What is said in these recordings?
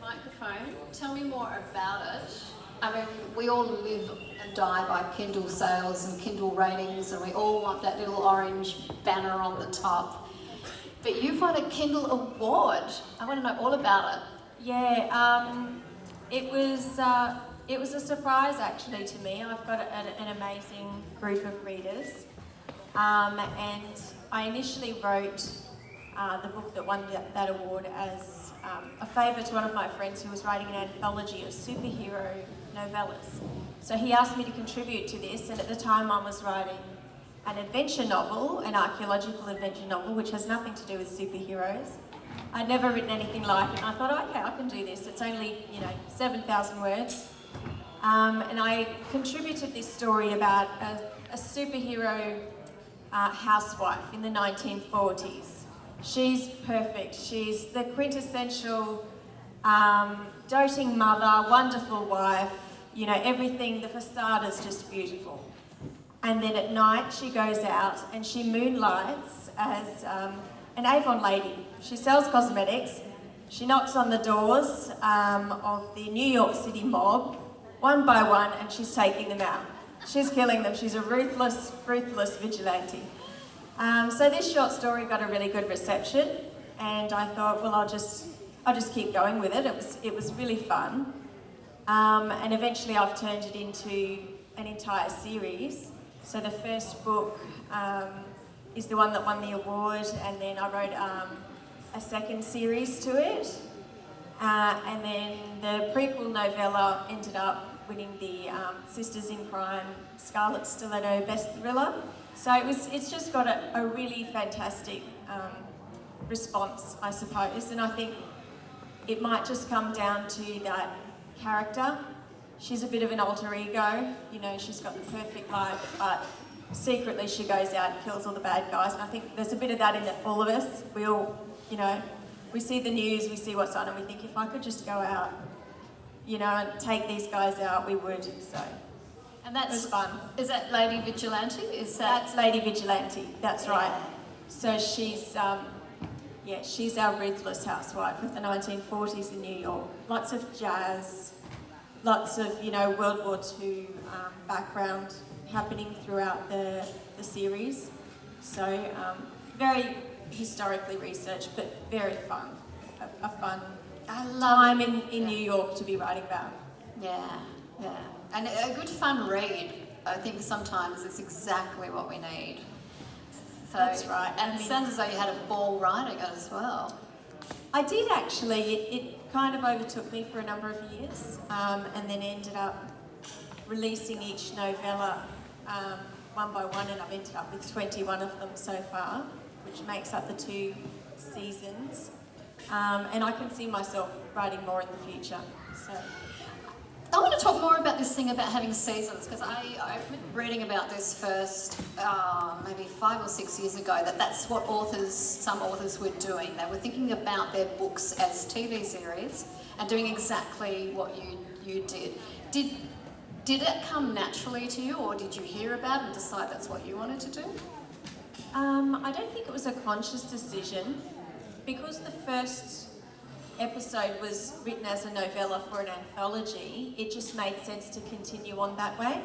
microphone. Tell me more about it. I mean, we all live and die by Kindle sales and Kindle ratings, and we all want that little orange banner on the top. But you've won a Kindle award. I want to know all about it. Yeah, it was a surprise actually to me. I've got an amazing group of readers, and I initially wrote the book that won that award as a favour to one of my friends who was writing an anthology of superhero novellas. So he asked me to contribute to this, and at the time I was writing an adventure novel, an archaeological adventure novel, which has nothing to do with superheroes. I'd never written anything like it, and I thought, okay, I can do this. It's only, 7,000 words. And I contributed this story about a superhero housewife in the 1940s. She's perfect. She's the quintessential doting mother, wonderful wife, everything, the facade is just beautiful. And then at night she goes out and she moonlights as an Avon lady. She sells cosmetics. She knocks on the doors of the New York City mob, one by one, and she's taking them out. She's killing them. She's a ruthless, ruthless vigilante. So this short story got a really good reception, and I thought, well, I'll just keep going with it. It was really fun, and eventually I've turned it into an entire series. So the first book is the one that won the award, and then I wrote a second series to it, and then the prequel novella ended up winning the Sisters in Crime Scarlet Stiletto Best Thriller. So it's just got a really fantastic response, I suppose, and I think it might just come down to that character. She's a bit of an alter ego, she's got the perfect life, but secretly she goes out and kills all the bad guys, and I think there's a bit of that in all of us. We all, we see the news, we see what's on, and we think, if I could just go out, and take these guys out, we would, so. And that's, it was fun. Is that Lady Vigilante? That's Lady Vigilante, that's right. So she's, she's our ruthless housewife of the 1940s in New York. Lots of jazz, lots of, World War II background happening throughout the series. So very historically researched, but very fun. A fun time in New York to be writing about. Yeah. And a good fun read, I think sometimes is exactly what we need. So, that's right. And it sounds as though you had a ball writing it as well. I did actually. It kind of overtook me for a number of years, and then ended up releasing each novella one by one, and I've ended up with 21 of them so far, which makes up the 2 seasons. And I can see myself writing more in the future. So. I want to talk more about this thing about having seasons, because I've been reading about this first maybe 5 or 6 years ago, that's what some authors were doing. They were thinking about their books as TV series and doing exactly what you did. Did it come naturally to you, or did you hear about it and decide that's what you wanted to do? I don't think it was a conscious decision. Because the first episode was written as a novella for an anthology, it just made sense to continue on that way.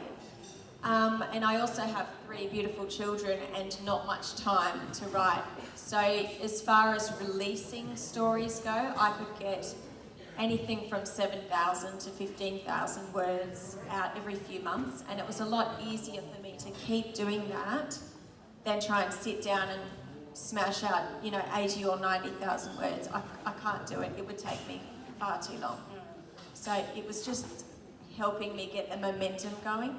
And I also have 3 beautiful children and not much time to write. So as far as releasing stories go, I could get anything from 7,000 to 15,000 words out every few months, and it was a lot easier for me to keep doing that than try and sit down and smash out, 80 or 90,000 words. I can't do it. It would take me far too long. So it was just helping me get the momentum going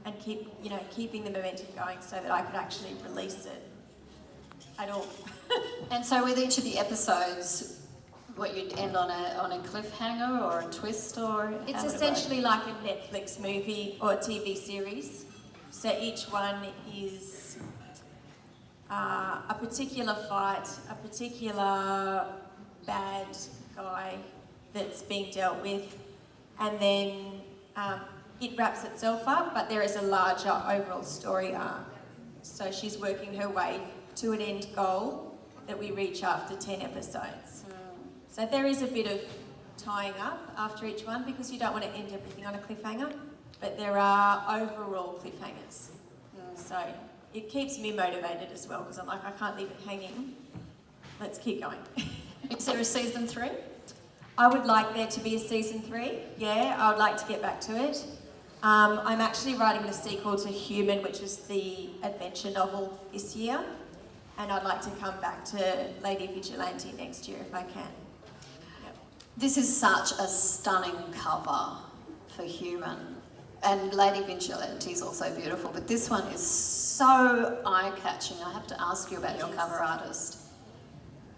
and keeping the momentum going so that I could actually release it at all. And so with each of the episodes, what, you'd end on a cliffhanger or a twist, or it's essentially like a Netflix movie or a TV series. So each one is a particular fight, a particular bad guy that's being dealt with, and then it wraps itself up, but there is a larger overall story arc. So she's working her way to an end goal that we reach after 10 episodes. So there is a bit of tying up after each one because you don't want to end everything on a cliffhanger, but there are overall cliffhangers. So it keeps me motivated as well because I'm like, I can't leave it hanging. Let's keep going. Is there a season 3? I would like there to be a season 3. Yeah, I would like to get back to it. I'm actually writing the sequel to Human, which is the adventure novel this year. And I'd like to come back to Lady Vigilante next year if I can. Yep. This is such a stunning cover for Human. And Lady Vigilante is also beautiful, but this one is so eye-catching. I have to ask you about your cover artist.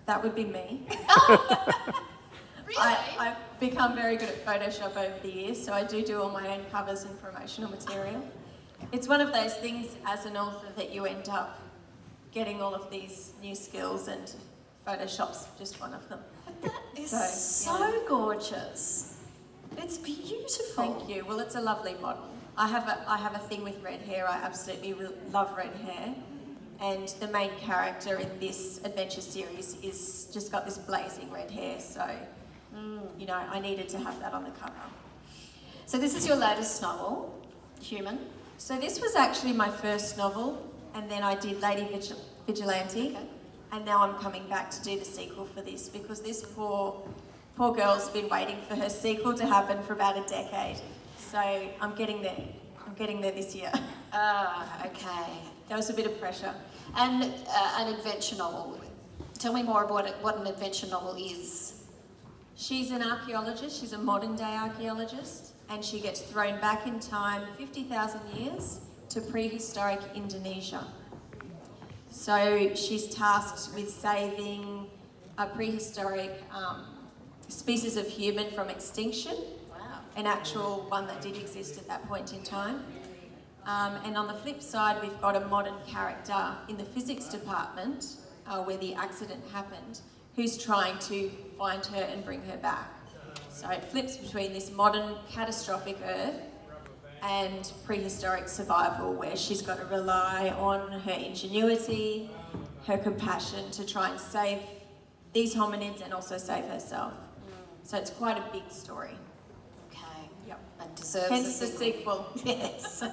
That would be me. Really? I've become very good at Photoshop over the years, so I do all my own covers and promotional material. It's one of those things as an author that you end up getting all of these new skills, and Photoshop's just one of them. That is So, so gorgeous. It's beautiful. Thank you. Well, it's a lovely model. I have a thing with red hair. I absolutely love red hair. And the main character in this adventure series is just got this blazing red hair, so you know, I needed to have that on the cover. So this is your latest novel, Human. So this was actually my first novel, and then I did Lady Vigilante, Okay. and now I'm coming back to do the sequel for this because this poor girl's been waiting for her sequel to happen for about a decade. So I'm getting there. I'm getting there this year. Okay. There was a bit of pressure. And an adventure novel. Tell me more about what an adventure novel is. She's an archaeologist, she's a modern day archaeologist, and she gets thrown back in time 50,000 years to prehistoric Indonesia. So she's tasked with saving a prehistoric species of human from extinction, Wow. an actual one that did exist at that point in time. And on the flip side, we've got a modern character in the physics department where the accident happened, who's trying to find her and bring her back. So it flips between this modern catastrophic Earth and prehistoric survival, where she's got to rely on her ingenuity, her compassion to try and save these hominids and also save herself. So it's quite a big story. Okay. Yep. And deserves Hence a the sequel. Yes.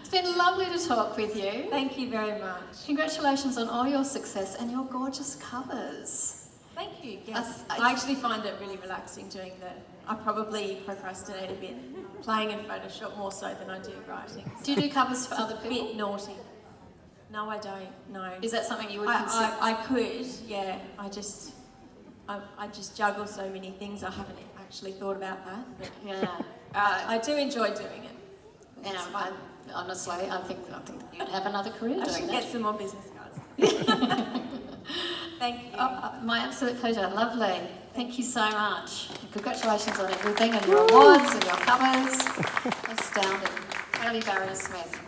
It's been lovely to talk with you. Thank you very much. Congratulations on all your success and your gorgeous covers. Thank you. Yes, I- I actually find it really relaxing doing that. I probably procrastinate a bit, playing in Photoshop more so than I do writing. Do you do covers for other A people? bit naughty. No, I don't. No. Is that something you would consider? I could. Yeah. I just juggle so many things. I haven't actually thought about that. But Yeah. I do enjoy doing it. You know, It's fun. honestly, I think you'd have another career I doing should that. get some more business cards. Thank you. My absolute pleasure. Lovely. Thank you so much. Congratulations on everything and your awards and your covers. Astounding. Hayley Barrow Smith.